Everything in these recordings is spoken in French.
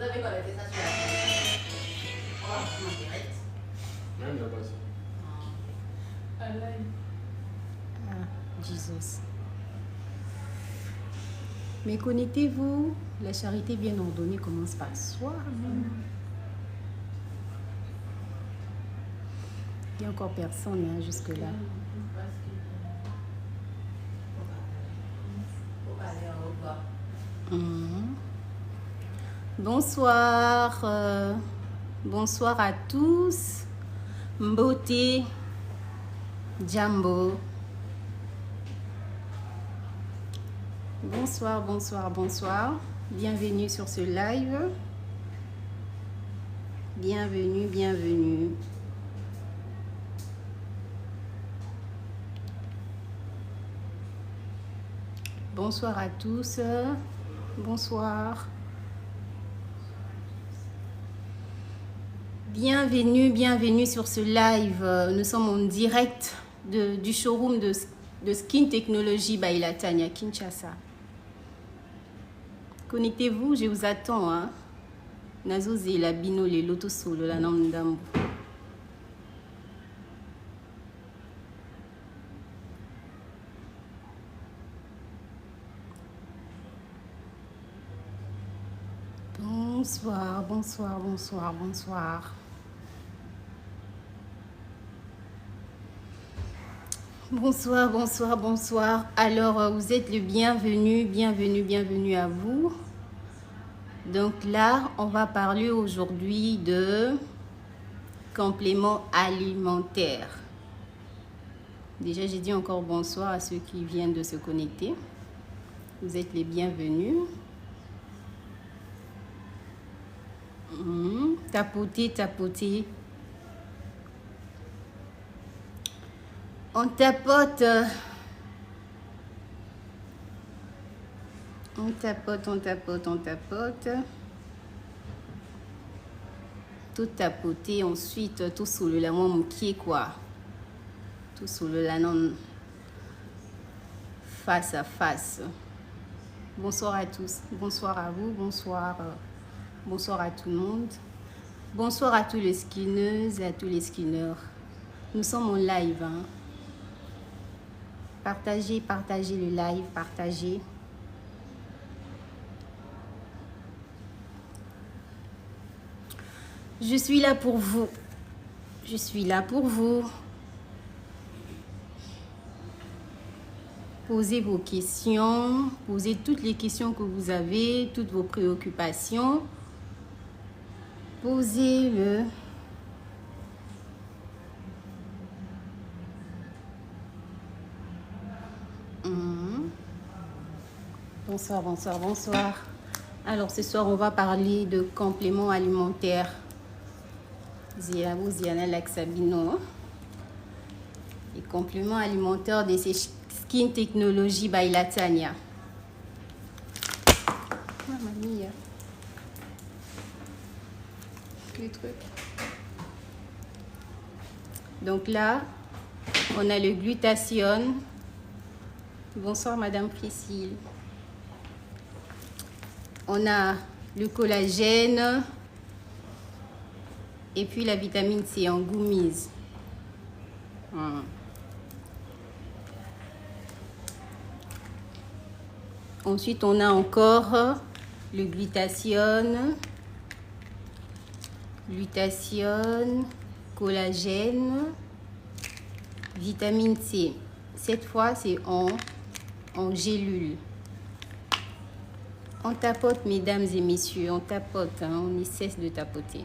avez connecté ça sur la télé? On va en direct. Même là-bas. Ah, Jesus. Mais connectez-vous. La charité bien ordonnée commence par soi. Il n'y a encore personne hein, jusque-là. Bonsoir. Bonsoir à tous. Mbote. Jambo. Bonsoir, bonsoir, bonsoir. Bienvenue sur ce live. Bienvenue, bienvenue. Bonsoir à tous. Bonsoir. Bienvenue, bienvenue sur ce live. Nous sommes en direct du showroom de Skin Technology by Latanya, Kinshasa. Connectez-vous, je vous attends. Hein? Nazoze la bino le loto solo la namdambo. Bonsoir, bonsoir, bonsoir, bonsoir. Bonsoir, bonsoir, bonsoir. Alors, vous êtes le bienvenu, bienvenue, bienvenue à vous. Donc là, on va parler aujourd'hui de compléments alimentaires. Déjà, j'ai dit encore bonsoir à ceux qui viennent de se connecter. Vous êtes les bienvenus. Tapotez, tapotez. On tapote. On tapote, on tapote, on tapote. Tout tapoter, ensuite tout sous le lamon qui est quoi? Tout sous le lanon face à face. Bonsoir à tous, bonsoir à vous, bonsoir, bonsoir à tout le monde. Bonsoir à tous les skinneuses et à tous les skinneurs. Nous sommes en live. Hein. Partagez, partagez le live, partagez. Je suis là pour vous. Je suis là pour vous. Posez vos questions. Posez toutes les questions que vous avez, toutes vos préoccupations. Posez-le. Bonsoir, bonsoir, bonsoir. Alors, ce soir, on va parler de compléments alimentaires. Ziabu, Ziana, Laxabino. Les compléments alimentaires de ces Skin Technology by Latanya. Mamma mia. Les trucs. Donc là, on a le glutathione. Bonsoir, Madame Priscille. On a le collagène. Et puis la vitamine C en gummies. Ensuite, on a encore le glutathione. Glutathione, collagène, vitamine C. Cette fois, c'est en gélule. On tapote, mesdames et messieurs, on tapote, hein, on ne cesse de tapoter.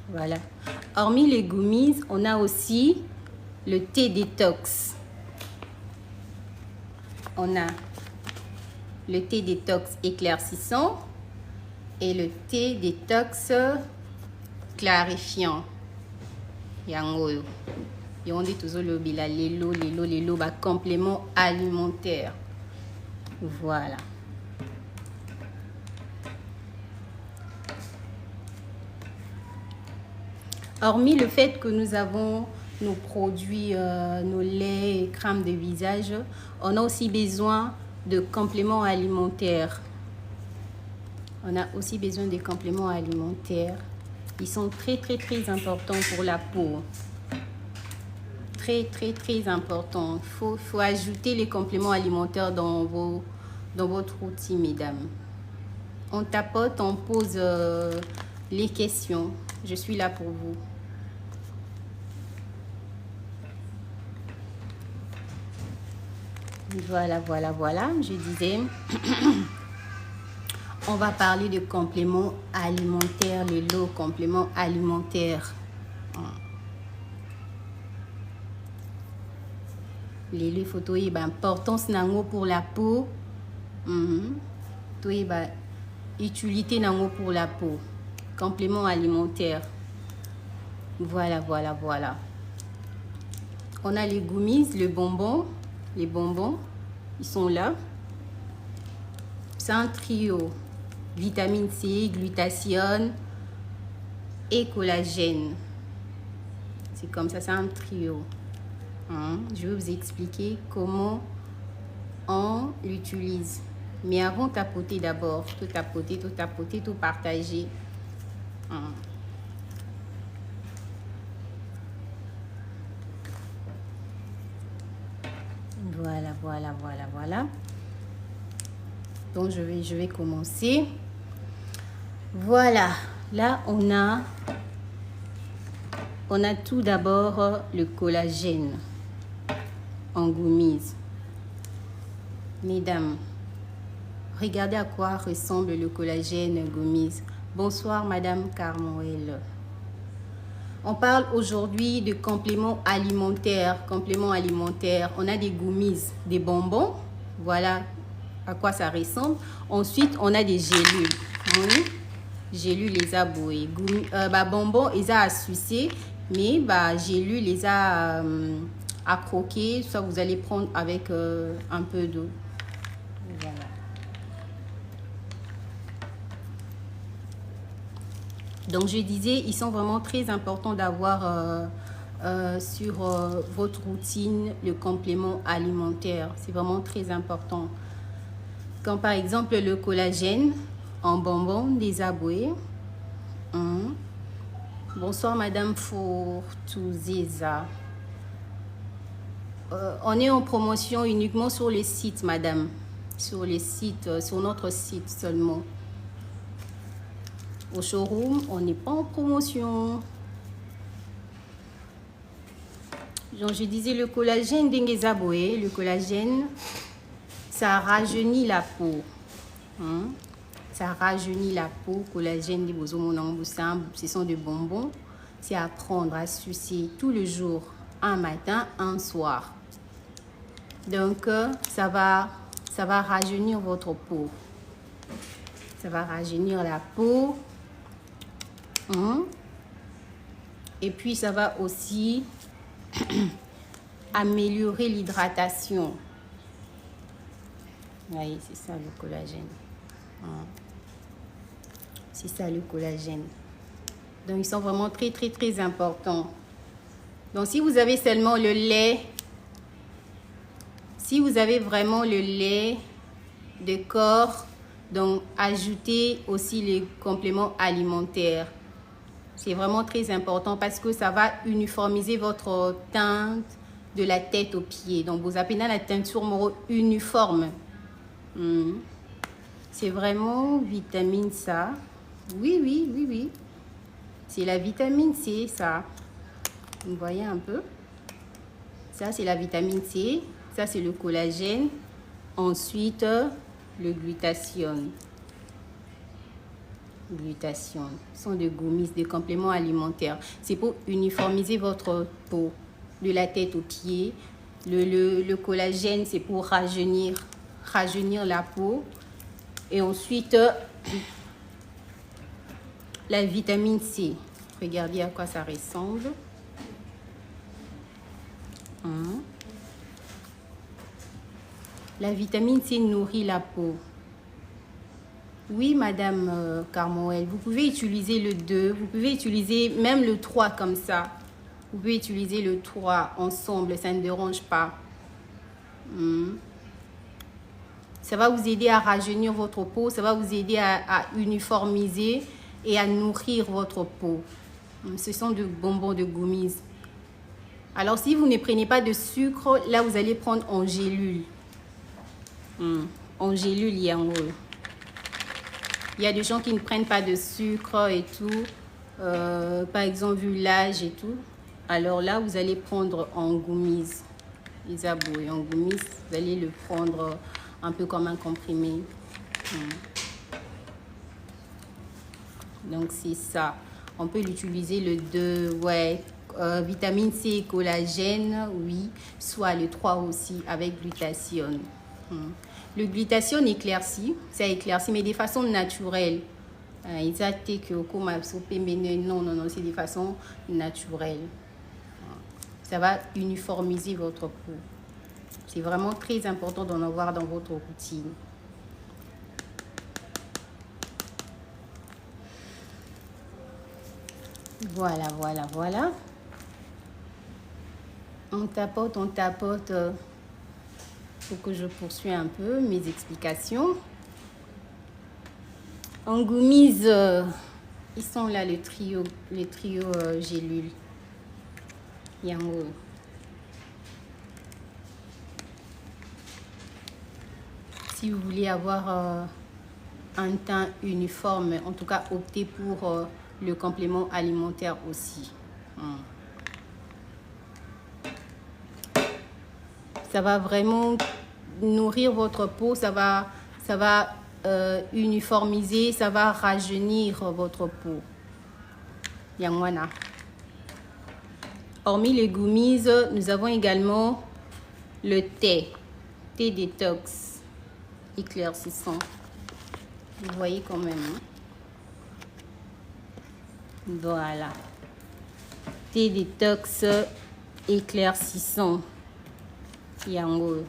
Voilà. Hormis les gummies, on a aussi le thé détox. On a le thé détox éclaircissant et le thé détox clarifiant. Yango. Et on dit toujours le lelo, complément alimentaire. Voilà. Hormis le fait que nous avons nos produits, nos laits et crèmes de visage, on a aussi besoin de compléments alimentaires. On a aussi besoin des compléments alimentaires. Ils sont très importants pour la peau. Très importants. Faut ajouter les compléments alimentaires dans votre routine, mesdames. On tapote, on pose les questions. Je suis là pour vous. Voilà. Je disais, on va parler de compléments alimentaires, les lots compléments alimentaires. Les photos, importance nango pour la peau. Utilité nango pour la peau. Compléments alimentaires. Voilà. On a les gummies, les bonbons, ils sont là. C'est un trio. Vitamine C, glutathione et collagène. C'est comme ça, c'est un trio. Je vais vous expliquer comment on l'utilise. Mais avant, tapoter d'abord. Tout tapoter, tout partager. Voilà. Donc, je vais commencer. Voilà. Là, on a tout d'abord le collagène en gummies. Mesdames, regardez à quoi ressemble le collagène gummies. Bonsoir, Madame Carmoël. On parle aujourd'hui de compléments alimentaires. On a des gummies, des bonbons. Voilà à quoi ça ressemble. Ensuite, on a des gélules. Gélules, les a bouées. Bonbons, les a à sucer. Mais gélules, les a à croquer. Ça, vous allez prendre avec un peu d'eau. Voilà. Donc, je disais, ils sont vraiment très importants d'avoir sur votre routine le complément alimentaire. C'est vraiment très important. Comme par exemple le collagène en bonbons des aboués. Bonsoir, Madame Fortuzeza. On est en promotion uniquement sur les sites, Madame. Sur les sites, sur notre site seulement. Au showroom, on n'est pas en promotion. Donc, je disais le collagène d'Engezaboué, le collagène, ça rajeunit la peau. Ça rajeunit la peau. Collagène des bozomonamboussins, ce sont des bonbons. C'est à prendre, à sucer tout le jour, un matin, un soir. Donc, ça va rajeunir votre peau. Ça va rajeunir la peau. Et puis, ça va aussi améliorer l'hydratation. Oui, c'est ça le collagène. C'est ça le collagène. Donc, ils sont vraiment très importants. Donc, si vous avez seulement le lait, si vous avez vraiment le lait de corps, donc ajoutez aussi les compléments alimentaires. C'est vraiment très important parce que ça va uniformiser votre teinte de la tête aux pieds. Donc, vous appelez la teinture moro uniforme. C'est vraiment vitamine C. Oui. C'est la vitamine C, ça. Vous voyez un peu? Ça, c'est la vitamine C. Ça, c'est le collagène. Ensuite, le glutathione. Ce sont des gummies, des compléments alimentaires. C'est pour uniformiser votre peau de la tête aux pieds. Le collagène, c'est pour rajeunir la peau. Et ensuite, la vitamine C. Regardez à quoi ça ressemble. La vitamine C nourrit la peau. Oui, Madame Carmoël, vous pouvez utiliser le 2, vous pouvez utiliser même le 3 comme ça. Vous pouvez utiliser le 3 ensemble, ça ne dérange pas. Ça va vous aider à rajeunir votre peau, ça va vous aider à uniformiser et à nourrir votre peau. Ce sont des bonbons de gummies. Alors, si vous ne prenez pas de sucre, là, vous allez prendre en gélule. En gélule, il y a en haut. Il y a des gens qui ne prennent pas de sucre et tout. Par exemple, vu l'âge et tout. Alors là, vous allez prendre en gummies. Les abos en gummies, vous allez le prendre un peu comme un comprimé. Donc, c'est ça. On peut l'utiliser le 2, ouais. Vitamine C, collagène, oui. Soit le 3 aussi, avec glutathione. Le glutathione éclairci, ça éclaircit, mais de façon naturelle. Non, c'est de façon naturelle. Ça va uniformiser votre peau. C'est vraiment très important d'en avoir dans votre routine. Voilà, voilà, voilà. On tapote pour que je poursuive un peu mes explications. En gummies, ils sont là, le trio gélule. Yango. Si vous voulez avoir un teint uniforme, en tout cas, optez pour le complément alimentaire aussi. Ça va vraiment nourrir votre peau, ça va uniformiser, ça va rajeunir votre peau. Yangwana. Hormis les gummies, nous avons également le thé détox éclaircissant. Vous voyez quand même. Hein? Voilà. Thé détox éclaircissant. Yango.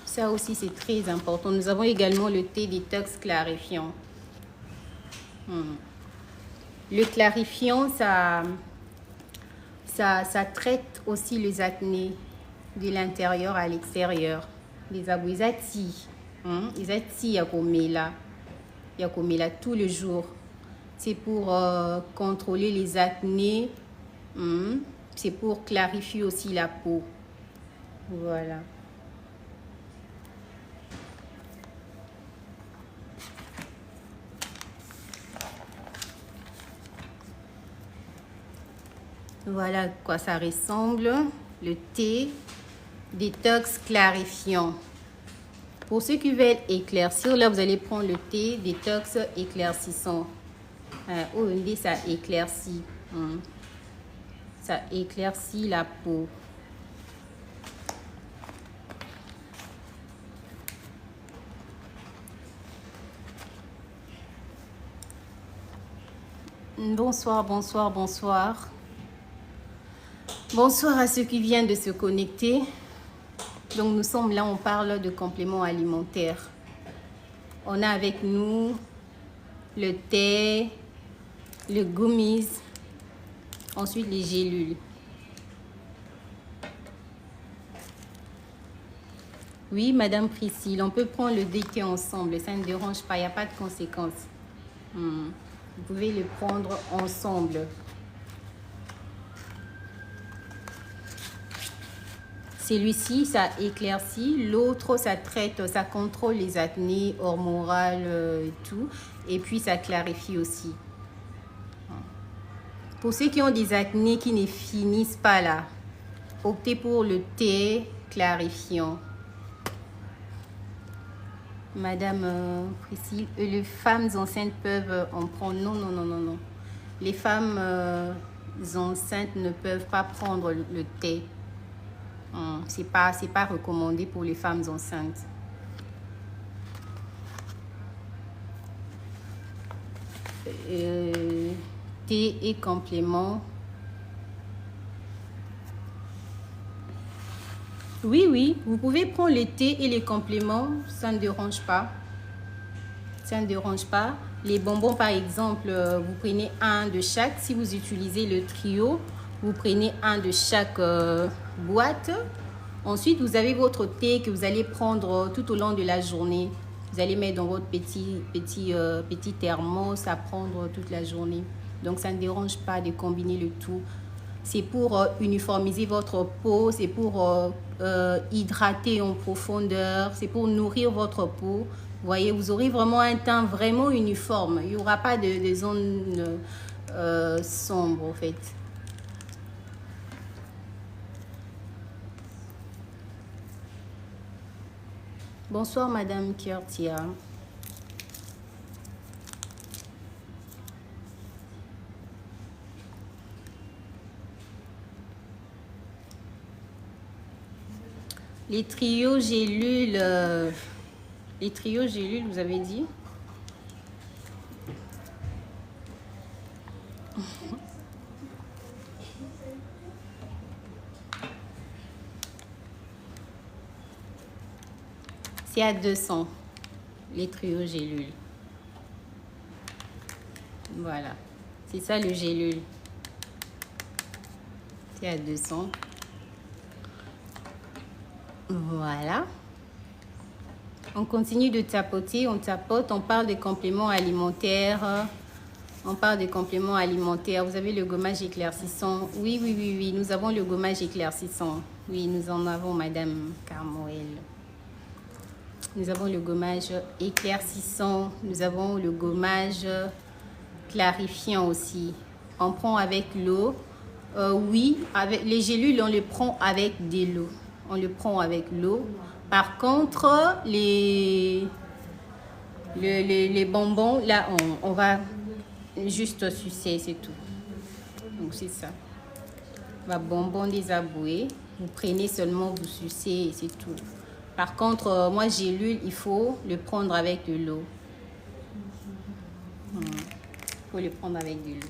Ça aussi, c'est très important. Nous avons également le thé détox clarifiant. Le clarifiant, ça traite aussi les acnés de l'intérieur à l'extérieur. Les abouizati. Les ati yakomela. Yakomela tout le jour. C'est pour contrôler les acnés. C'est pour clarifier aussi la peau. Voilà. Voilà à quoi ça ressemble. Le thé détox clarifiant. Pour ceux qui veulent éclaircir, là vous allez prendre le thé détox éclaircissant. Ça éclaircit. Ça éclaircit la peau. Bonsoir, bonsoir, bonsoir. Bonsoir à ceux qui viennent de se connecter. Donc nous sommes là, on parle de compléments alimentaires. On a avec nous le thé, le gummies, ensuite les gélules. Oui, Madame Priscille, on peut prendre le thé ensemble, ça ne dérange pas, il n'y a pas de conséquences. Vous pouvez le prendre ensemble. Celui-ci, ça éclaircit. L'autre, ça traite, ça contrôle les acnés hormonales et tout. Et puis, ça clarifie aussi. Pour ceux qui ont des acnés qui ne finissent pas là, optez pour le thé clarifiant. Madame Priscille, les femmes enceintes peuvent en prendre. Non, non, non, non, non. Les femmes enceintes ne peuvent pas prendre le thé. C'est pas recommandé pour les femmes enceintes. Thé et complément. Oui, oui, vous pouvez prendre le thé et les compléments, ça ne dérange pas. Ça ne dérange pas. Les bonbons, par exemple, vous prenez un de chaque. Si vous utilisez le trio, vous prenez un de chaque boîte. Ensuite, vous avez votre thé que vous allez prendre tout au long de la journée. Vous allez mettre dans votre petit thermos à prendre toute la journée. Donc, ça ne dérange pas de combiner le tout. C'est pour uniformiser votre peau, c'est pour hydrater en profondeur, c'est pour nourrir votre peau. Vous voyez, vous aurez vraiment un teint vraiment uniforme. Il n'y aura pas de zones sombres, en fait. Bonsoir, Madame Kiertia. Les trios gélules, vous avez dit? C'est à 200, les trios gélules. Voilà, c'est ça le gélule. C'est à 200. Voilà. On continue de tapoter, on tapote, on parle des compléments alimentaires. On parle des compléments alimentaires. Vous avez le gommage éclaircissant. Oui, nous avons le gommage éclaircissant. Oui, nous en avons, Madame Carmoel. Nous avons le gommage éclaircissant. Nous avons le gommage clarifiant aussi. On prend avec l'eau. Oui, avec les gélules, on les prend avec de l'eau. On le prend avec l'eau. Par contre, les bonbons, là, on va juste sucer, c'est tout. Donc, c'est ça. On va bonbon désaboué. Vous prenez seulement, vous sucez, c'est tout. Par contre, moi, gélule, il faut le prendre avec de l'eau. Il faut le prendre avec de l'eau.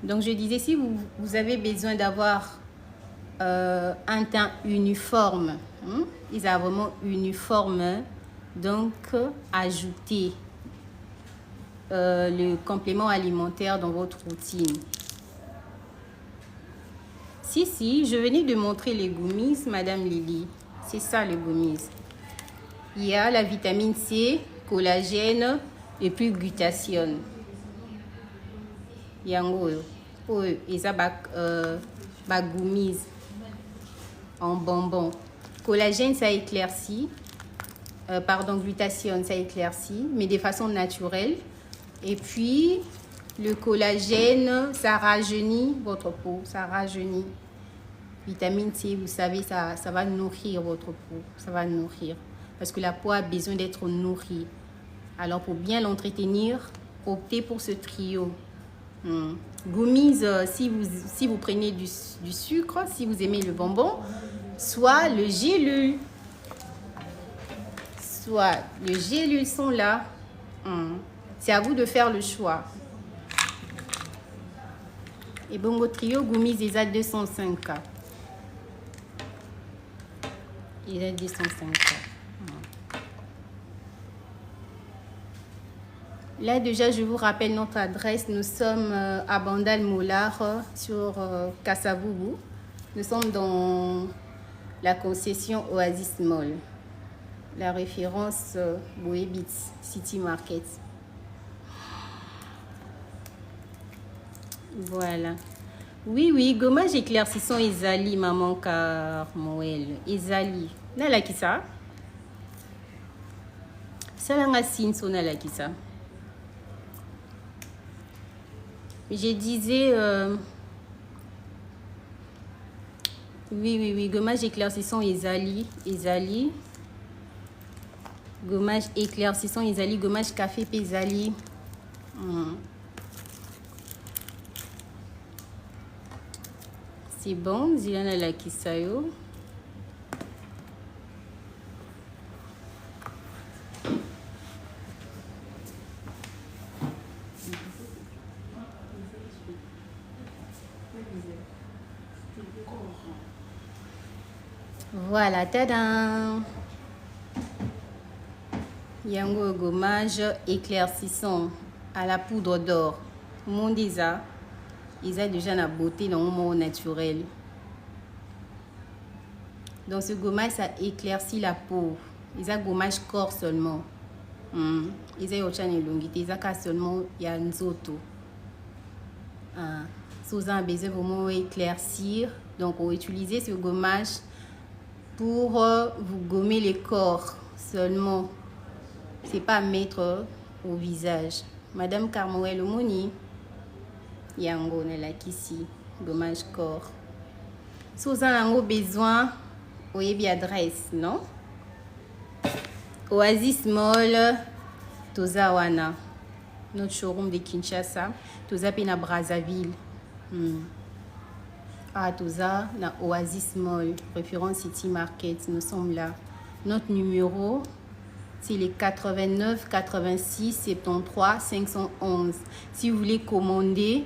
Donc, je disais, si vous avez besoin d'avoir un teint uniforme, ils sont vraiment uniforme, donc ajoutez le complément alimentaire dans votre routine. Si, je venais de montrer les gummies, Madame Lily. C'est ça, les gummies. Il y a la vitamine C, collagène et puis glutathione. Il y a un gummies en bonbon. Collagène, ça éclaircit. Glutathione, ça éclaircit, mais de façon naturelle. Et puis, le collagène, ça rajeunit votre peau, ça rajeunit. Vitamine C, vous savez, ça va nourrir votre peau, ça va nourrir. Parce que la peau a besoin d'être nourrie. Alors, pour bien l'entretenir, optez pour ce trio. Gummies, si vous prenez du sucre, si vous aimez le bonbon, soit le gélule. Soit le gélule sont là. C'est à vous de faire le choix. Et bongo trio, gummies, ils ont 205K. Il a 205K. Là, déjà, je vous rappelle notre adresse. Nous sommes à Bandal Moulard, sur Kasavubu. Nous sommes dans la concession Oasis Mall. La référence Boebits City Market. Voilà. Oui, gommage éclaircissant Ezali, maman Carmoel. Ezali. Nala qui ça? Ça l'a signe son nala qui ça? Je disais, oui, gommage éclaircissant Ezali, gommage éclaircissant Ezali, gommage café Ezali. C'est bon, Zilana la kisayo. Voilà, tadam! Yango gommage éclaircissant à la poudre d'or. Mon déjà, ils ont déjà la beauté dans le monde naturel. Donc ce gommage, ça éclaircit la peau. Ils ont gommage corps seulement. Ils ont autre chose, ils ont seulement il y a nzoto. Si vous avez besoin vraiment éclaircir, donc on va utiliser ce gommage pour vous gommer les corps seulement. C'est pas mettre au visage. Madame Carmoel Omoni, yango ne la ici, gommage corps. Si vous avez besoin, vous avez bien adresse, non? Oasis Mall, Tozawana, notre showroom de Kinshasa, Toza Pena Brazzaville. Toza na Oasis Mall, référence City Market, nous sommes là. Notre numéro, c'est les 89 86 73 511. Si vous voulez commander,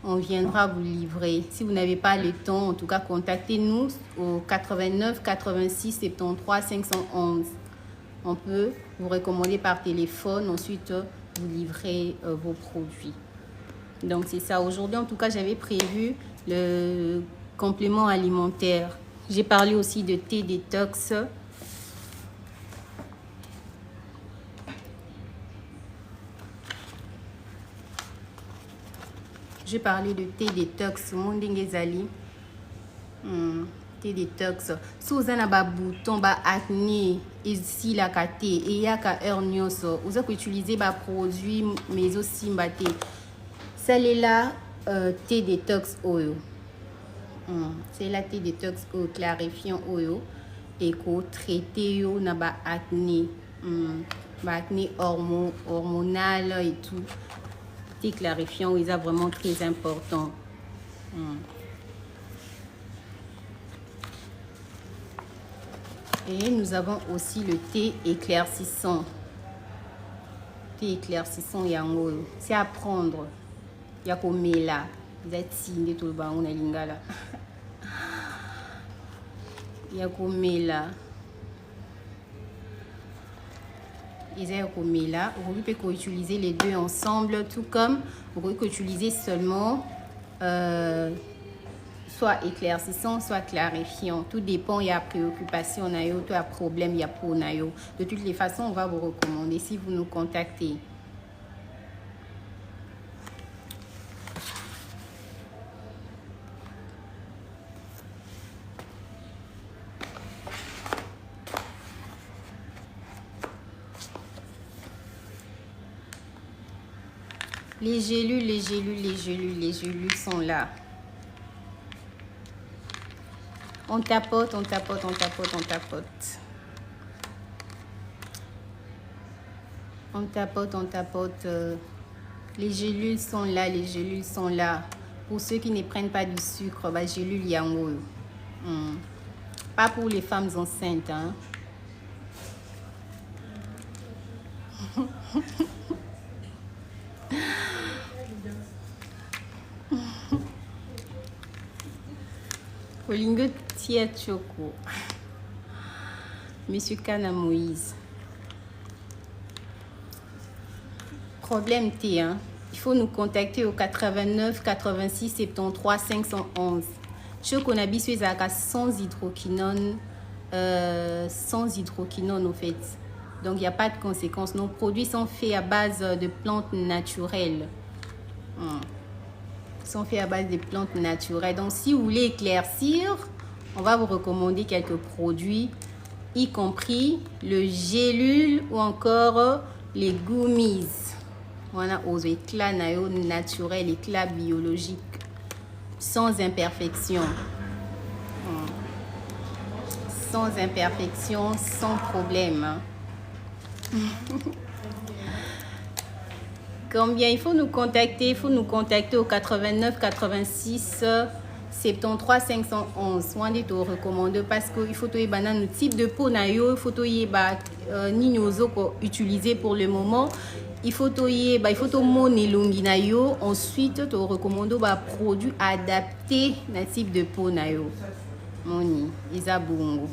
on viendra vous livrer. Si vous n'avez pas le temps, en tout cas, contactez-nous au 89 86 73 511. On peut vous recommander par téléphone, ensuite vous livrer vos produits. Donc c'est ça. Aujourd'hui, en tout cas, j'avais prévu le complément alimentaire. J'ai parlé aussi de thé détox. J'ai parlé de thé détox. Mondingezali. Thé détox. Si vous avez un bouton, acné, ici la kate, et il y a qu'à hernios, vous pouvez utiliser des produits, mais aussi thé. C'est là, thé détox oil. C'est la thé détox oil, clarifiant oil, et qu'on traite yo na ba acné, acné hormonal et tout. Thé clarifiant, il est vraiment très important. Et nous avons aussi le thé éclaircissant. Thé éclaircissant, c'est à prendre. Il y a comme là. Vous êtes signé tout le bas, on a lingala. Il y a comme là. Ils ont comme là. Vous pouvez utiliser les deux ensemble, tout comme vous pouvez utiliser seulement soit éclaircissant, soit clarifiant. Tout dépend, il y a préoccupation, il y a problème, il y a pour. De toutes les façons, on va vous recommander si vous nous contactez. Les gélules sont là. On tapote. On tapote. Les gélules sont là. Pour ceux qui ne prennent pas du sucre, gélule yango. Pas pour les femmes enceintes. Hein. Olingo Tia Choco. Monsieur Kana Moïse. Problème T, hein? Il faut nous contacter au 89 86 73 511. Choco Nabisu est sans hydroquinone. Sans hydroquinone, au fait. Donc, il n'y a pas de conséquences. Nos produits sont faits à base de plantes naturelles. Sont faits à base de plantes naturelles. Donc, si vous voulez éclaircir, on va vous recommander quelques produits, y compris le gélule ou encore les gummies. Voilà, aux éclats naturels, éclats biologiques, sans imperfection. Sans imperfection, sans problème. Combien il faut nous contacter? Il faut nous contacter au 89 86 73 511. On dit au recommandé parce qu'il faut que le type de peau il faut que ni utiliser pour le moment. Il faut que monnaie longi ensuite te recommander produit adapté à type de peau moni isabungo.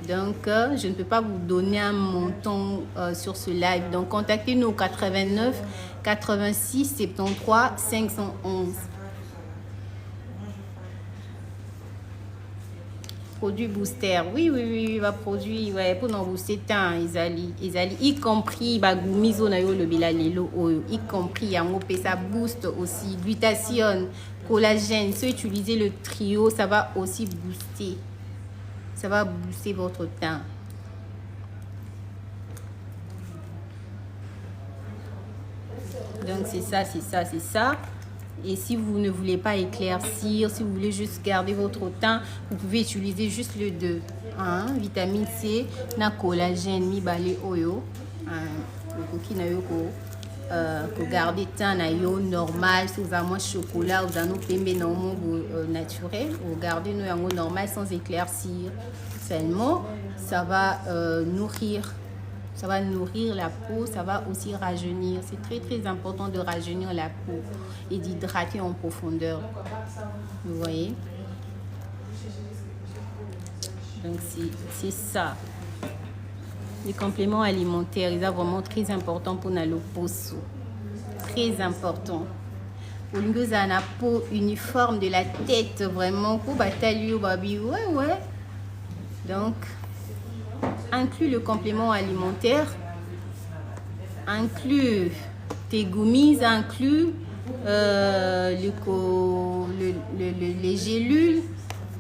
Donc, je ne peux pas vous donner un montant sur ce live. Donc, contactez-nous au 89 86 73 511. Produit booster. Oui, oui, oui, il va produire, ouais, pour nous booster tant, y compris, bah, gumizo na yo le bilalelo, y compris, yango pe ça booste aussi, glutathione, collagène. Si vous utilisez le trio, ça va aussi booster. Ça va booster votre teint. Donc c'est ça, c'est ça, c'est ça. Et si vous ne voulez pas éclaircir, si vous voulez juste garder votre teint, vous pouvez utiliser juste le 2. Hein? Vitamine C, na collagène, mi balé oyo. Le coquille na yo ko garder teint na yo normal. Si vous avez moins chocolat, vous avez nos pembe naturel, vous gardez nos yango normal sans éclaircir. Seulement, ça va nourrir. Ça va nourrir la peau, ça va aussi rajeunir. C'est très très important de rajeunir la peau et d'hydrater en profondeur. Vous voyez? Donc c'est ça. Les compléments alimentaires, ils sont vraiment très importants pour la peau. Très important. Pour nous, on a la peau uniforme de la tête, vraiment. Pour batailler au baby, ouais. Donc, inclut le complément alimentaire, inclut tes gummies, inclut les gélules,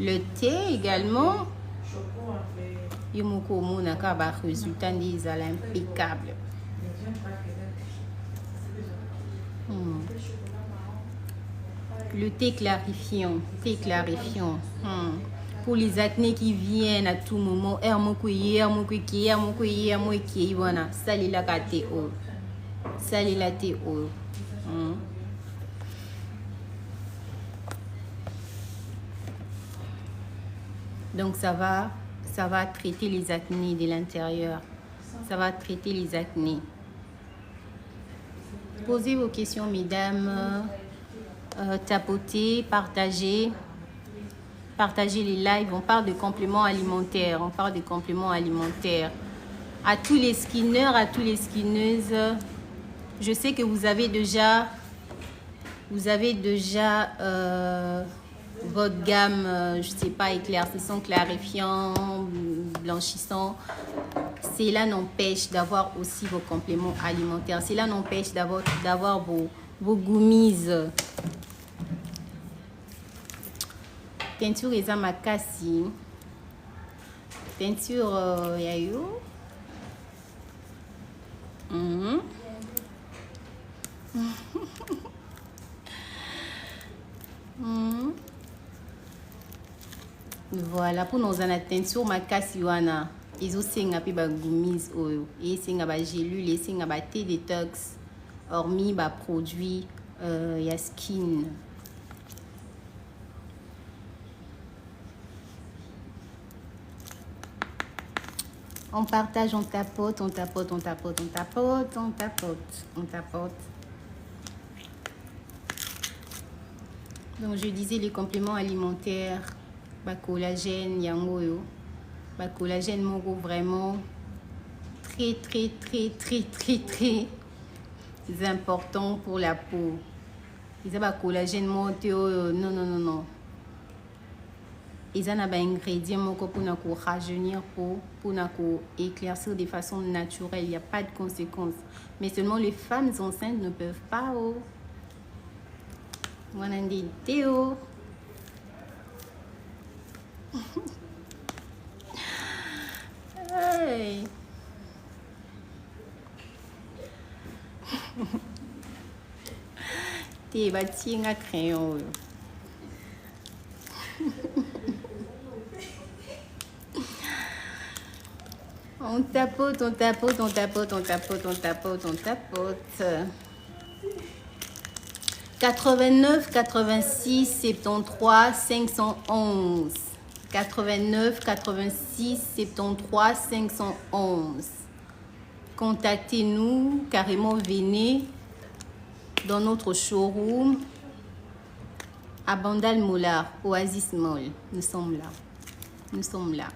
le thé également. Il y a un résultat impeccable. Le thé clarifiant. Pour les acnés qui viennent à tout moment, voilà, salé la thé. Donc ça va traiter les acnés de l'intérieur. Ça va traiter les acnés. Posez vos questions, mesdames. Tapotez, partagez les lives. On parle de compléments alimentaires. À tous les skinners, à tous les skinneuses, je sais que vous avez déjà votre gamme, je sais pas, éclaircissant, clarifiant, blanchissant. Cela n'empêche d'avoir aussi vos compléments alimentaires. Cela n'empêche d'avoir vos gummies. Teinture eza makasi. Teinture yayo. Voilà, pour nous la teinture makasi wana. Izo senga pe ba gummies oyo. Et senga ba gélule, et senga ba thé détox. Hormis ba produit ya skin. On partage, on tapote. Donc je disais les compléments alimentaires, bah, collagène, yango yo. Bah, collagène moko vraiment très important pour la peau. Ils ont bah, collagène monté non. Ils ont des ingrédients pour rajeunir pour éclaircir de façon naturelle. Il n'y a pas de conséquences. Mais seulement les femmes enceintes ne peuvent pas. On a des théos. Hey. T'es bâti un crayon. On tapote. 89 86 73 511. 89 86 73 511. Contactez-nous, carrément venez dans notre showroom à Bandal Moulard, Oasis Mall. Nous sommes là.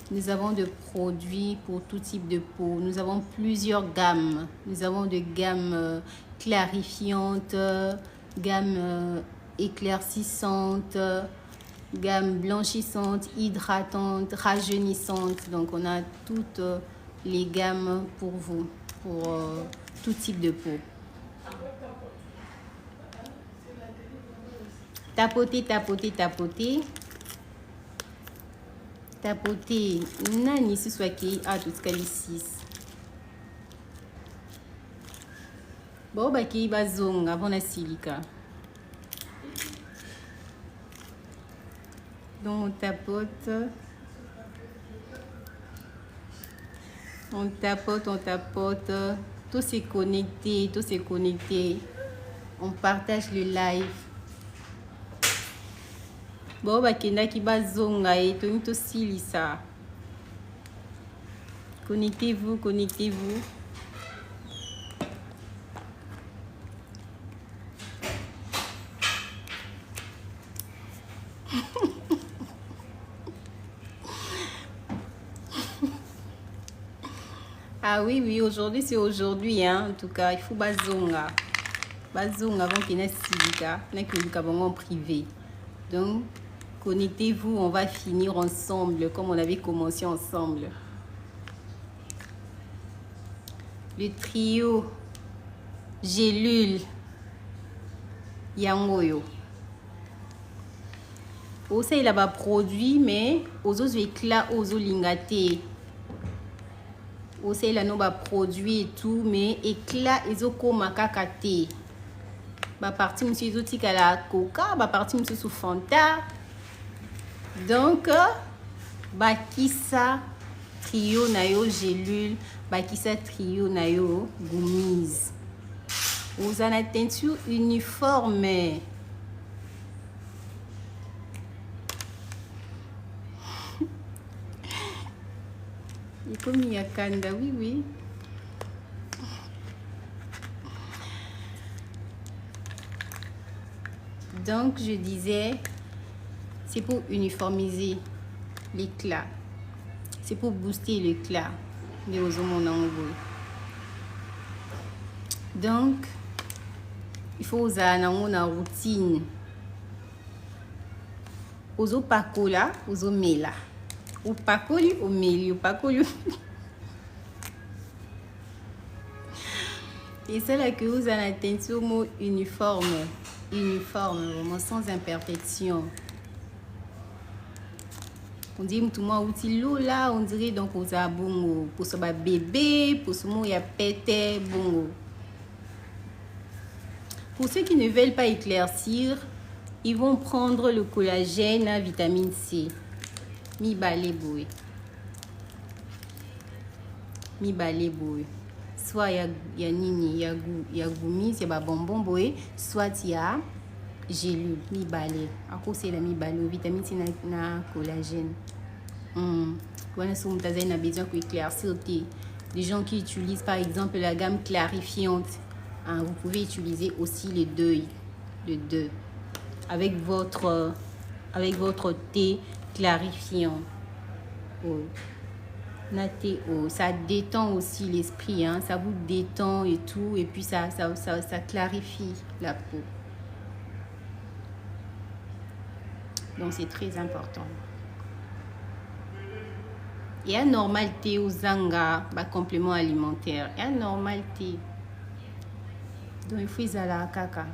Nous avons des produits pour tout type de peau. Nous avons plusieurs gammes. Nous avons des gammes clarifiantes, gammes éclaircissantes, gamme blanchissante, hydratante, rajeunissante. Donc on a toutes les gammes pour vous, pour tout type de peau. Tapotez, tapotez, tapotez. Tapotez. Nani si soit qui a tout ce qu'elle 6. Bon, bah qui va zong avant la silica. Donc on tapote. On tapote, on tapote. Tout s'est connecté, tout s'est connecté. On partage le live. Bon, bah kenda qui va zonga et tout silisa. Connectez-vous, connectez-vous. Ah oui, oui, aujourd'hui c'est aujourd'hui, hein. En tout cas, il faut bazonga. Bazonga avant qu'il y ait un silica, n'a que le cabon privé. Donc, connectez-vous, on va finir ensemble, comme on avait commencé ensemble. Le trio gélule yangoyo. Aussi, il a produit, mais aux autres éclats, aux autres lingatés. Aussi, il a nos produits et tout, mais éclat, ils ont comme kakate. Ba parti monsieur ils ont la coca, ba parti monsieur sous Fanta. Donc, ba kisa trio nayo gélule, ba kisa trio nayo gummies. Vous en avez teinture uniforme. Et comme il y a Kanda, oui, oui. Donc, je disais, c'est pour uniformiser l'éclat. C'est pour booster l'éclat. Donc, il faut avoir une routine. Ozo pakola, ozo mela. Ou pakoli, ou meli, ou pakoli. Et c'est là que vous avez la teinture mot uniforme. Uniforme, vraiment sans imperfection. On dit tout le monde outil là, on dirait donc aux abongo pour ce bébé, pour ce mot il y a pété bongo. Pour ceux qui ne veulent pas éclaircir, ils vont prendre le collagène à vitamine C. Mi balé boy. Mi balé boy. Soit il y a nini, il y a gummies, il y a bonbon boy, soit il y a gélule, mi balé. À cause c'est la mi balé, vitamine C na collagène. Voilà ce que vous avez besoin d'éclaircir. Les gens qui utilisent par exemple la gamme clarifiante, hein, vous pouvez utiliser aussi les deux. Avec votre thé clarifiant. Ça détend aussi l'esprit, hein, ça vous détend et tout, et puis ça clarifie la peau. Donc c'est très important. Et un normal thé au zanga, complément alimentaire. Et un normal thé. Donc il faut à la caca.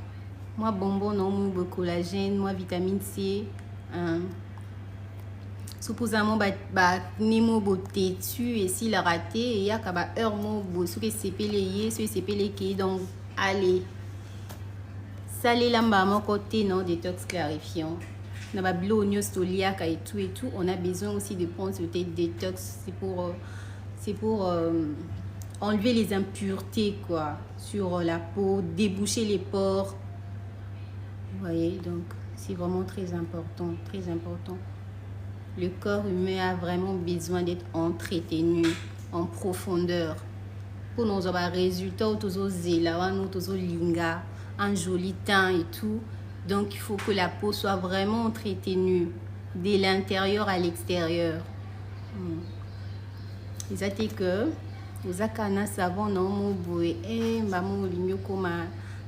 Moi bonbon non, moi collagène, moi vitamine C. Supposément nimo beauté tu et si la raté il y a qu'à heure mo ce que c'est pelé ce c'est pelé qui donc allez salé lamba mon côté non détox clarifiant na ba blonio stoliac et tout on a besoin aussi de prendre ce thé détox c'est pour enlever les impuretés quoi sur la peau, déboucher les pores. Vous voyez, donc c'est vraiment très important, très important. Le corps humain a vraiment besoin d'être entretenu en profondeur pour nous avoir des résultats, un joli teint et tout. Donc il faut que la peau soit vraiment entretenue de l'intérieur à l'extérieur. Ils ont dit que vous avez un savon non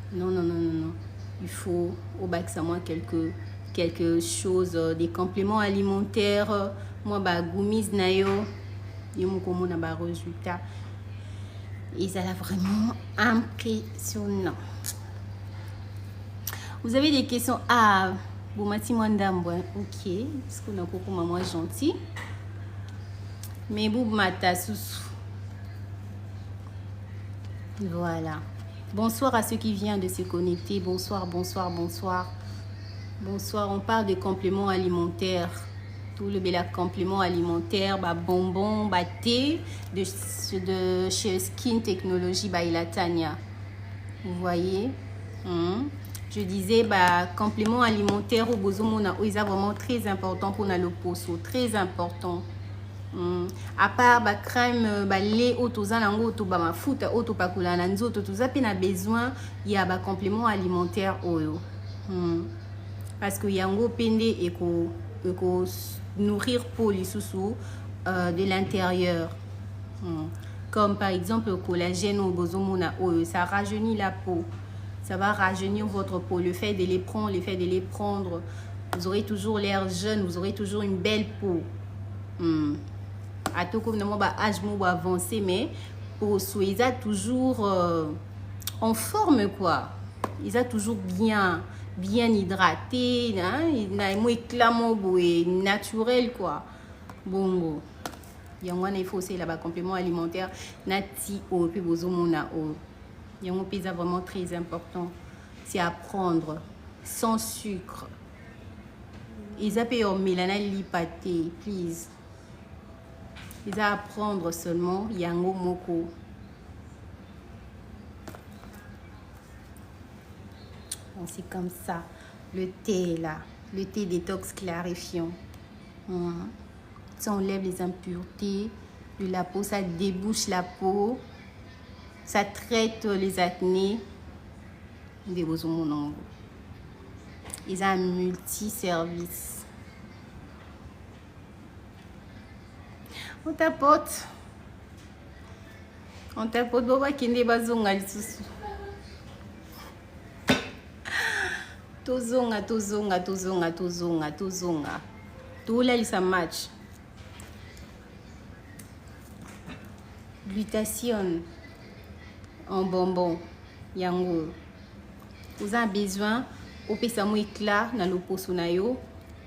non. Il faut au bac ça moins quelques quelque chose, des compléments alimentaires. Moi, bah, gummies nayo, yomukomo na ba résultat. Et ça a vraiment impressionnant. Vous avez des questions? Ah, Boumati Mwandambouin, ok. Parce qu'on a beaucoup maman gentil. Mais Boumata Soussou. Voilà. Bonsoir à ceux qui viennent de se connecter. Bonsoir, bonsoir, bonsoir. Bonsoir, on parle de compléments alimentaires. Tout le bel complément alimentaire, bah, bonbons, bah, thé de chez Skin Technology by Latania. Vous voyez? Je disais, bah, complément alimentaire au besoin, ils sont vraiment très important pour le poso, très important. À part bah, crème, bah, lait, autozanango, auto bah, mafuta, auto pakula nanzoto, tout ça, on a besoin, il y a bah, complément alimentaire oyo. Parce que yango pende et ko nourrir pour les sous de l'intérieur. Comme par exemple le collagène au bozomona oyo, ça rajeunit la peau. Ça va rajeunir votre peau. Le fait de les prendre, vous aurez toujours l'air jeune, vous aurez toujours une belle peau. À tout comme nous âge avancé, mais pour ils sont toujours en forme quoi. Ils sont toujours bien hydraté, hein? Il a un éclat naturel quoi. Bongo. Il faut aussi là-bas complément alimentaire nati au puis bozomona o. Il y a un pizza vraiment très important. C'est à prendre sans sucre. Ils appellent au Milana lipaté, please. Ils à prendre seulement yango moko. C'est comme ça. Le thé là, le thé détox clarifiant. Ça enlève les impuretés de la peau, ça débouche la peau. Ça traite les acnés. Ils ont un multi-service. On tapote. Boba kende bazonga lisusu. Tozonga. Tola lisa match. Glutathione. En bonbon, yango. Vous avez besoin, au pesamo éclat na lo poso na yo.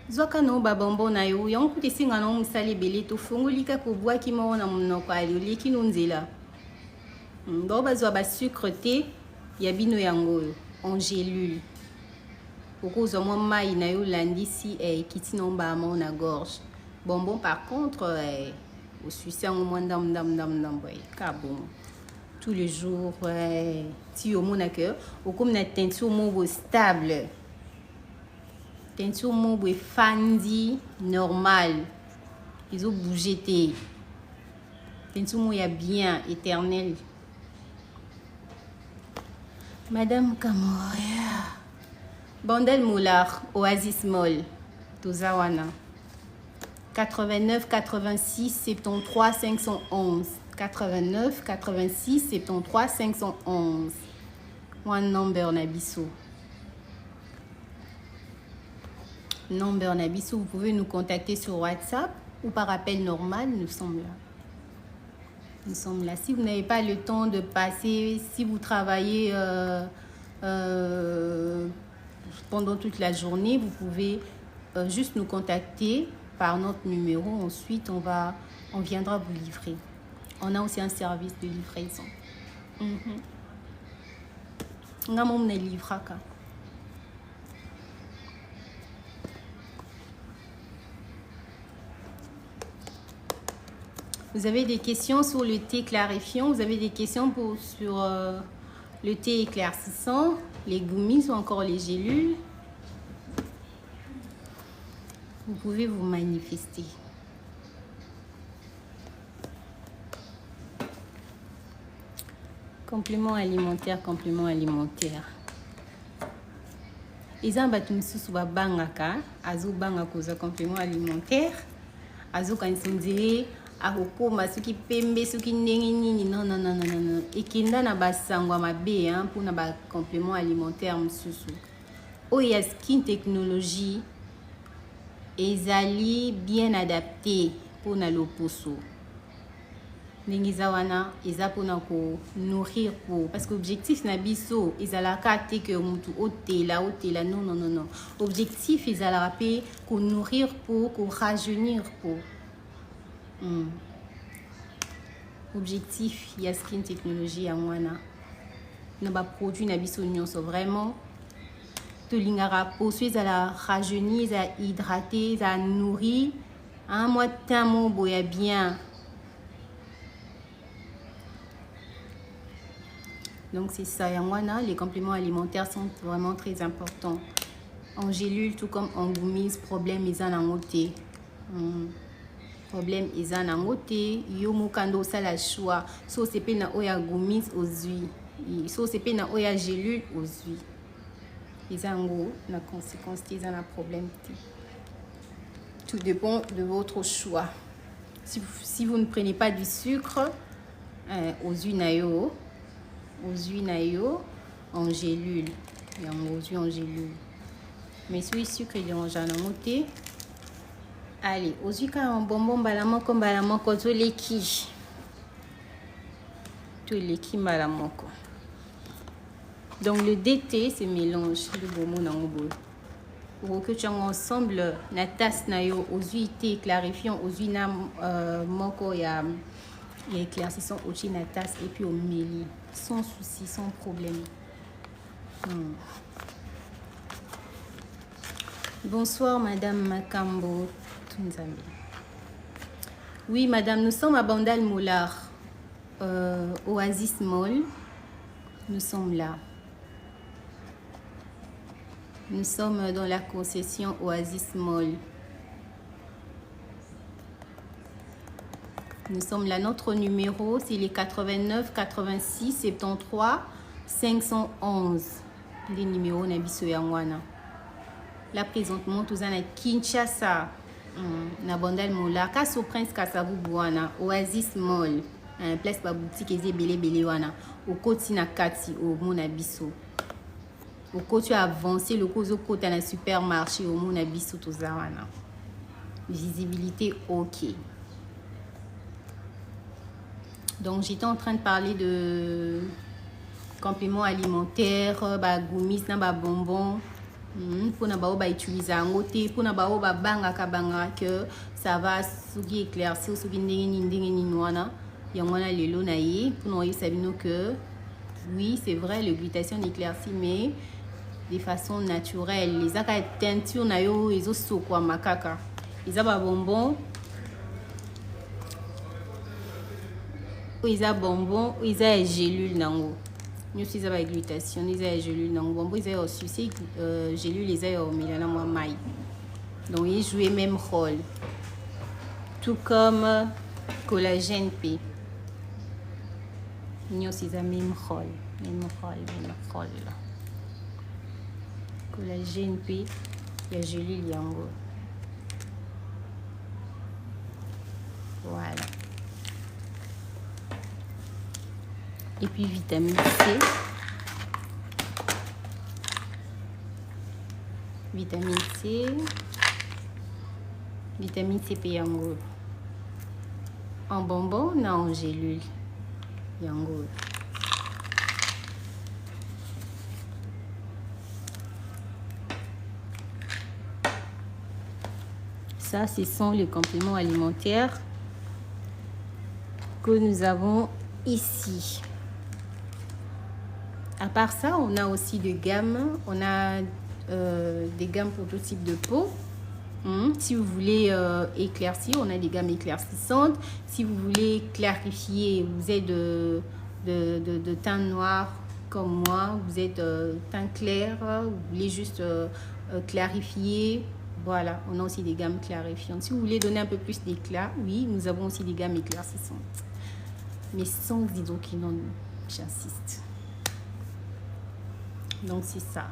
Zoka no ba bonbon na yo, yango kuti singa na musali belé to fongolika ko bois ki mo na monoko ali leki nonzela. Ba bazwa ba sucre thé, ya bino yango en gélule. Poko zo mo mai na yo landisi kiti no ba mo na gorge. Bonbon par contre au succès au moins dam boy, kabon. Tous les jours, si au mon accueil, ou comme la teinture mot stable, teinture mot fandi normal, ils ont bougé té, teinture mot ya bien éternel. Madame Kamoria, Bandel Moulard, Oasis Mall, Tozawana, 89 86 73 511. 89 86 73 511. One number Nabiso. Number Nabiso, vous pouvez nous contacter sur WhatsApp ou par appel normal, nous sommes là. Nous sommes là. Si vous n'avez pas le temps de passer, si vous travaillez pendant toute la journée, vous pouvez juste nous contacter par notre numéro. Ensuite, on viendra vous livrer. On a aussi un service de livraison. On a mon livraka. Vous avez des questions sur le thé clarifiant, vous avez des questions sur le thé éclaircissant, les gummies ou encore les gélules. Vous pouvez vous manifester. Complément alimentaire. Ils ont battu sous bangaka, azo banga koza complément alimentaire, azo kansindiri, akoko masuki pembe suki nini non. Et kinda na basangwa mabe hein pour na ba complément alimentaire msusu. Oya Skin Technology ezali bien adapté pour na loposo. Nengizawana eza pour na ko nourrir pour parce que objectif na biso ezalaka te que mutu otela non non non non. Objectif ezalaka pe ko nourrir pour ko rajeunir pour. Objectif ya skin technologie ya mwana na ba produit na biso nyonso vraiment tolingaka peau so ezala rajeunir, eza hydraté, eza nourri un mois tamo boya bien. Donc c'est ça, yangwana, les compléments alimentaires sont vraiment très importants. En gélule, tout comme en gummies, problème ils en ont ôté. Problème ils en ont ôté. Yomu kando ça la choix. So c'est pe na oya gummies aux huiles. So c'est pe na oya gélule aux huiles. Ils en ont la conséquence ils en ont problème. Tout dépend de votre choix. Si vous ne prenez pas du sucre aux huiles nayo. Aux huiles nayo en gélule aux huiles en gélule mais si sucre il en j'en monté allez aux huiles quand en bonbon balamoko to leki balamoko. Donc le DT c'est mélange de bonbon dans le pour que tu as ensemble la tasse nayo aux huiles thé clarifiant aux huiles moko ya éclaircissant au na tasse et puis au méli sans souci, sans problème. Bonsoir Madame Makambo Tunzambi. Oui Madame, nous sommes à Bandal Moulard, Oasis Mall. Nous sommes là. Nous sommes dans la concession Oasis Mall. Nous sommes là. Notre numéro, c'est les 89 86 73 511. Les numéros Nabiso Yangwana. Là, présentement, nous sommes à Kinshasa. Na Bandal Moula. Kasso Prince Kassabou Bouana. Oasis Mall. Place ba boutique eze belé wana. Au côté na Kati, au Monabiso. Au côté avancé, le côté à la supermarché, au Monabiso, tout ça wana. Visibilité, ok. Donc j'étais en train de parler de compléments alimentaires, gummies, bonbons, pour utiliser en côté, pour banga que ça va sougi éclaircir, sougi ndenge noana, yangwana lelo naïe, pour nous savons que oui c'est vrai le glutathione éclaircit mais de façon naturelle. Les aka teinture na yo ezo sokwa makaka, les bonbons. Ils ont bonbon, ils ont gélule nango. Nous sommes avec glutation, ils ont gélule nango. Bonbon ils ont aussi gélule ils ont milana moi maï. Donc ils jouent même rôle. Tout comme collagène P. Nous sommes même rôle là. Collagène P, il y a gélule yango. Voilà. Et puis vitamine C. Vitamine C. Vitamine C yango. En bonbon, non en gélule. Yango. Ça, ce sont les compléments alimentaires que nous avons ici. À part ça, on a aussi des gammes. On a des gammes pour tout type de peau. Si vous voulez éclaircir, on a des gammes éclaircissantes. Si vous voulez clarifier, vous êtes de teint noir comme moi, vous êtes teint clair, vous voulez juste clarifier. Voilà, on a aussi des gammes clarifiantes. Si vous voulez donner un peu plus d'éclat, oui, nous avons aussi des gammes éclaircissantes. Mais sans hydroquinone, j'insiste. Donc c'est ça.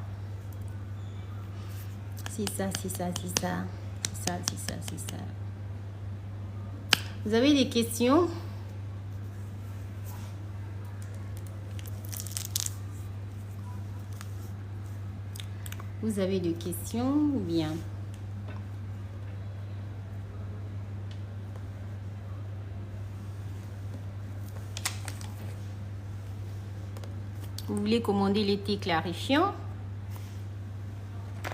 C'est ça. Vous avez des questions? Vous avez des questions ou bien? Vous voulez commander les thés clarifiants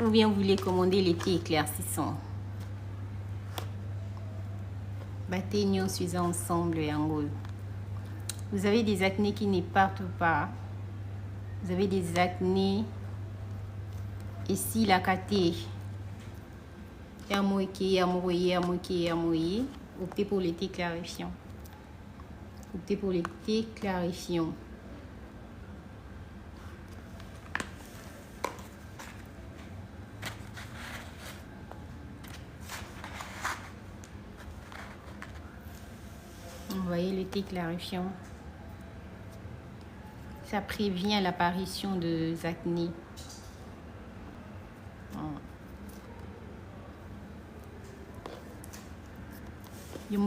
ou bien vous voulez commander les thés éclaircissants? Battez nous suis ensemble et en gros. Vous avez des acnés qui ne partent pas. Vous avez des acnés ici la caté. Optez pour les thés clarifiants. Optez pour les thés clarifiants. Vous voyez le thé clarifiant. Ça prévient l'apparition de acné. Vous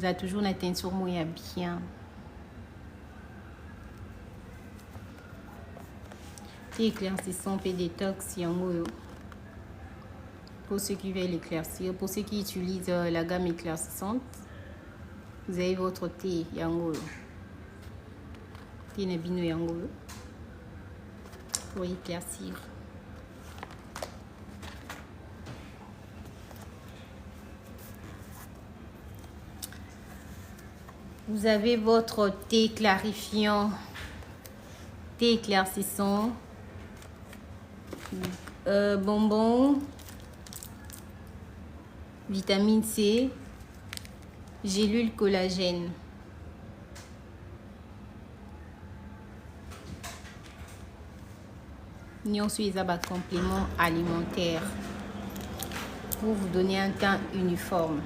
avez toujours la teinture moyen bien. Thé éclaircissant et détox yango. Pour ceux qui veulent éclaircir, pour ceux qui utilisent la gamme éclaircissante, vous avez votre thé yango. Thé nabino yango pour éclaircir. Vous avez votre thé clarifiant, thé éclaircissant, bonbons, vitamine C, gélule collagène. Nous sommes un complément alimentaire pour vous donner un teint uniforme.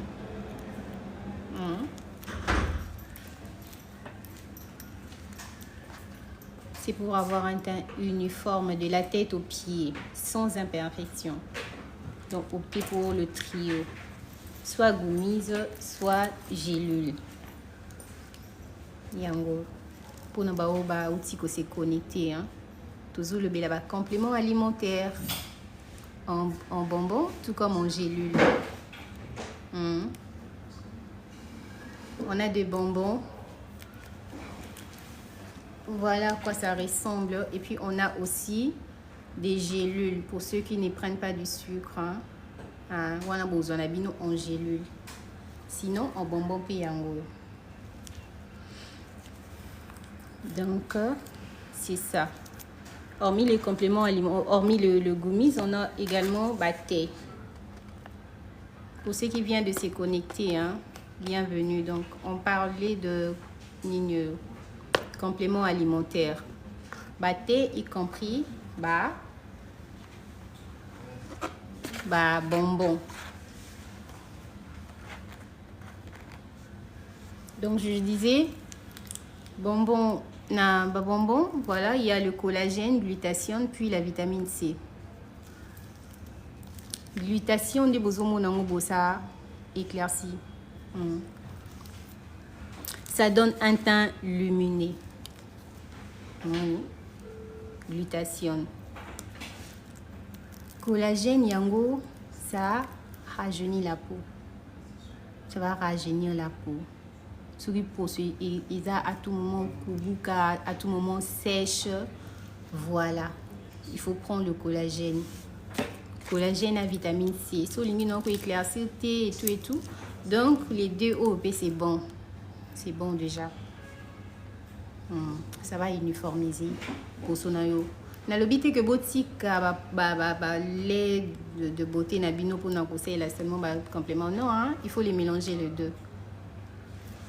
C'est pour avoir un teint uniforme de la tête aux pieds, sans imperfection. Donc optez pour le trio, soit goumise, soit gélule. Yango, pour ne pas outil que c'est connecté, hein. Toujours le bel complément alimentaire en bonbon, tout comme en gélule. On a des bonbons. Voilà à quoi ça ressemble. Et puis on a aussi des gélules pour ceux qui ne prennent pas du sucre. On a besoin d'abino en gélule. Sinon en bonbon piyango. Donc c'est ça. Hormis les compléments alimentaires, hormis le goumise, on a également thé. Pour ceux qui viennent de se connecter, hein, bienvenue. Donc on parlait de compléments alimentaires. Thé y compris bonbons. Donc je disais bonbons, voilà, il y a le collagène, glutathione, puis la vitamine C. Glutathione de bozomo ça éclairci. Ça donne un teint lumineux. Glutathione. Collagène yango, ça rajeunit la peau. Ça va rajeunir la peau. Celui pour ceux ils a à tout moment kubuka, à tout moment sèche. Voilà. Il faut prendre le collagène. Collagène à vitamine C. Souligner donc éclaircir thé et tout. Donc les deux OP c'est bon. C'est bon déjà. Ça va uniformiser pour sonayo. Na lobité que botique lait de beauté nabino pour n'accoucher là seulement complément non hein, il faut les mélanger les deux.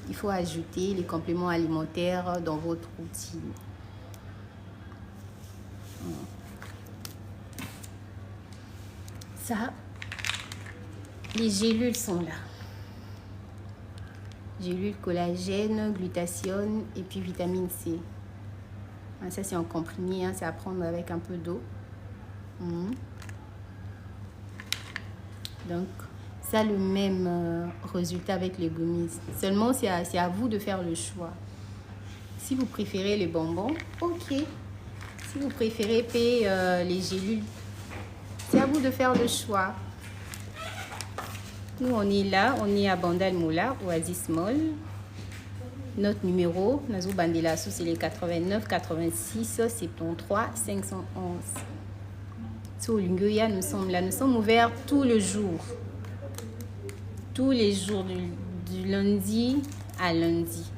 Il faut ajouter les compléments alimentaires dans votre routine. Ça, les gélules sont là. Gélules collagène, glutathione et puis vitamine C. Ça c'est en comprimé, hein, c'est à prendre avec un peu d'eau. Donc ça le même résultat avec les gummies. Seulement c'est à vous de faire le choix. Si vous préférez les bonbons, ok. Si vous préférez les gélules, c'est à vous de faire le choix. Nous, on est là, on est à Bandal Moula, Oasis Mall. Notre numéro, Nazou Bandela, c'est les 89 86 73 511. Sur Lunguya, nous sommes là. Nous sommes ouverts tous les jours. Tous les jours, du lundi à lundi.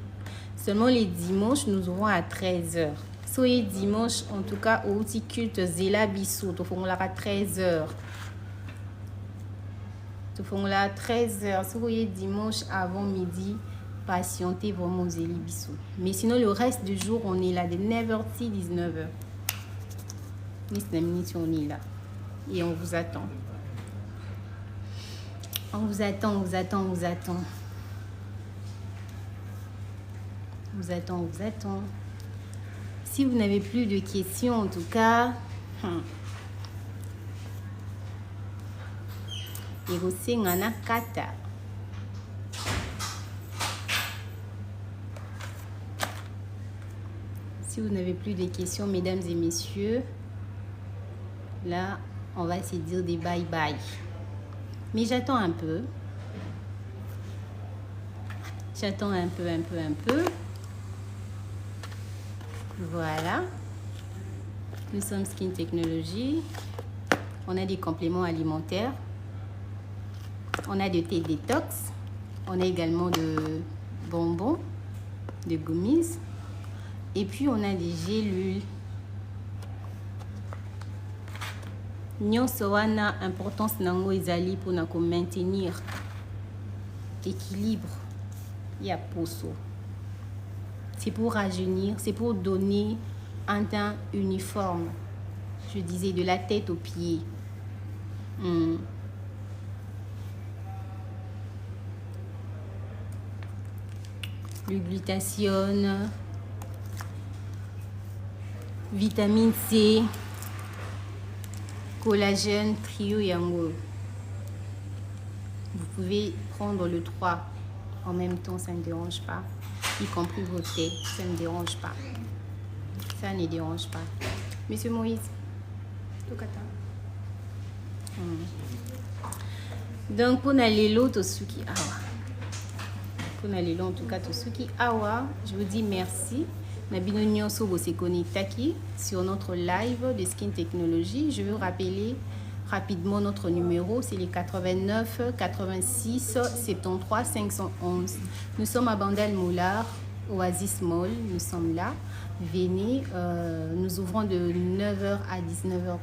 Seulement les dimanches, nous ouvrons à 13h. Sur les dimanches, en tout cas, au petit culte Zéla Bissou, nous ferons là à 13h. Nous ferons là à 13h. Sur les dimanches avant midi, patientez vraiment aux Zéli Bissou. Mais sinon, le reste du jour, on est là de 9h à 19h. On est là. Et on vous attend. On vous attend, on vous attend, on vous attend. On vous attend, on vous attend. Si vous n'avez plus de questions, en tout cas, si vous n'avez plus de questions, mesdames et messieurs, là, on va se dire des bye-bye. Mais j'attends un peu. J'attends un peu. Voilà. Nous sommes Skin Technology. On a des compléments alimentaires. On a de thé détox. On a également de bonbons, de gummies. Et puis, on a des gélules. Nyonso wana importance nango ezali pour maintenir l'équilibre. Il y a poso. C'est pour rajeunir, c'est pour donner un teint uniforme. Je disais de la tête aux pieds. Le glutathione, vitamine C, collagène, trio yango. Vous pouvez prendre le 3 en même temps, ça ne dérange pas. Y compris vos thés, ça ne dérange pas. Ça ne dérange pas. Monsieur Moïse, donc pour aller l'autre Tosuki Awa. Pour aller l'autre en tout cas Tosuki Awa, je vous dis merci. Nabino Nyonso Bosekoni Taki sur notre live de Skin Technology. Je veux rappeler rapidement notre numéro, c'est les 89 86 73 511. Nous sommes à Bandel Moulard, Oasis Mall, nous sommes là. Venez, nous ouvrons de 9h à 19h30.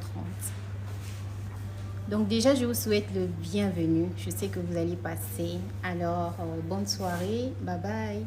Donc déjà, je vous souhaite le bienvenu. Je sais que vous allez passer. Alors, bonne soirée. Bye bye.